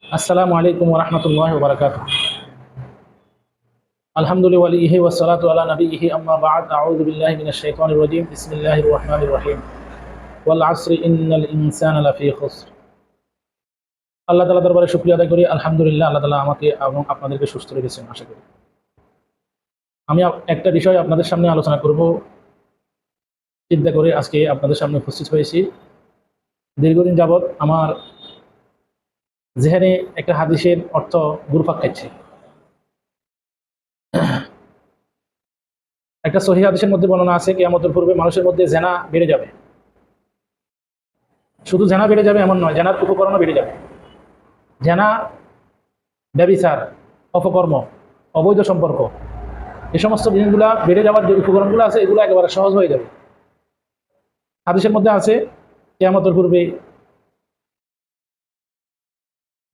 আসসালামু আলাইকুম ওয়া রাহমাতুল্লাহি ওয়া বারাকাতুহু। আলহামদুলিল্লাহি ওয়া সলাতু আলা নবিয়িহি আম্মা বা'দ। আউযু বিল্লাহি মিনাশ শাইতানির রাজীম। বিসমিল্লাহির রাহমানির রাহিম। ওয়াল আসরি ইন্নাল ইনসানা লাফি খুসর। আল্লাহ তাআলার দরবারে শুকরিয়া আদায় করি। আলহামদুলিল্লাহ, আল্লাহ তাআলা আমাকে এবং আপনাদেরকে সুস্থ রেখেছেন আশা করি। আমি একটা বিষয় আপনাদের সামনে আলোচনা করব চিন্তা করে আজকে আপনাদের সামনে উপস্থিত হয়েছি। দীর্ঘদিন যাবৎ আমার জেহেনে একটা হাদিসের অর্থ ঘুরপাক খাচ্ছে। একটা সহিহ হাদিসের মধ্যে বর্ণনা আছে কিয়ামতের পূর্বে মানুষের মধ্যে জেনা বেড়ে যাবে। শুধু জেনা বেড়ে যাবে এমন নয়, জেনার উপকরণও বেড়ে যাবে। জেনা, ব্যভিচার, অপকর্ম, অবৈধ সম্পর্ক, এই সমস্ত জিনিসগুলো বেড়ে যাওয়ার যে উপকরণগুলো আছে এগুলো একেবারে সহজ হয়ে যাবে। হাদিসের মধ্যে আছে কিয়ামতের পূর্বে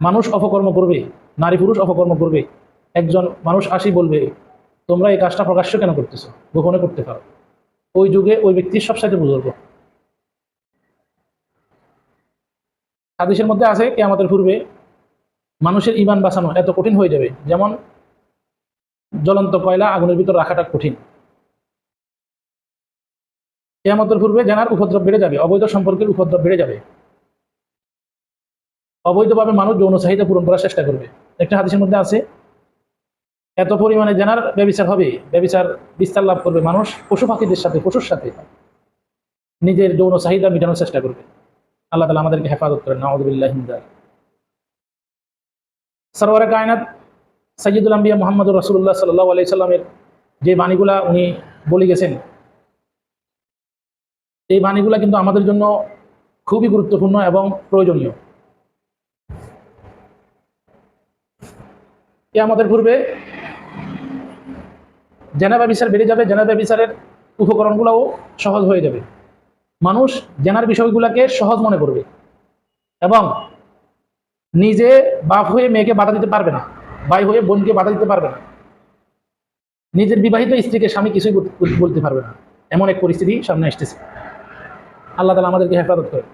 মানুষ অপকর্ম করবে, নারী পুরুষ অপকর্ম করবে। একজন মানুষ আসি বলবে, তোমরা এই কাজটা প্রকাশ্য কেন করতেছো, গোপনে করতে পারো। ওই যুগে ওই ব্যক্তির সবসাথে বুজুর্গ। হাদিসের মধ্যে আছে কিয়ামতের পূর্বে মানুষের ঈমান বাঁচানো এত কঠিন হয়ে যাবে, যেমন জ্বলন্ত কয়লা আগুনের ভিতর রাখাটা কঠিন। কিয়ামতের পূর্বে জেনার উপদ্রব বেড়ে যাবে, অবৈধ সম্পর্কের উপদ্রব বেড়ে যাবে। অবৈধভাবে মানুষ যৌন চাহিদা পূরণ করার চেষ্টা করবে। একটা হাদিসের মধ্যে আছে এত পরিমাণে জেনার ব্যভিচার হবে, ব্যভিচার বিস্তার লাভ করবে, মানুষ পশু পাখিদের সাথে, পশুর সাথে নিজের যৌন চাহিদা মেটানোর চেষ্টা করবে। আল্লাহ তাআলা আমাদেরকে হেফাজত করেন, নাউযু বিল্লাহি মিন যালিক। সরওয়ারে কায়নাত সাইয়্যিদুল আম্বিয়া মুহাম্মদুর রাসূলুল্লাহ সাল্লাল্লাহু আলাইহি সাল্লামের যে বাণীগুলা উনি বলে গেছেন, এই বাণীগুলা কিন্তু আমাদের জন্য খুবই গুরুত্বপূর্ণ এবং প্রয়োজনীয়। কিয়ামতের পূর্বে জেনা ব্যভিচার বেড়ে যাবে, জেনা ব্যভিচারের উপকরণগুলোও সহজ হয়ে যাবে। মানুষ জেনার বিষয়গুলোকে সহজ মনে করবে এবং নিজে বাপ হয়ে মেয়েকে বাধা দিতে পারবে না, ভাই হয়ে বোনকে বাধা দিতে পারবে না, নিজের বিবাহিত স্ত্রীকে স্বামী কিছুই বলতে পারবে না। এমন এক পরিস্থিতি সামনে আসতেছে। আল্লাহ তাআলা আমাদেরকে হেফাজত করে।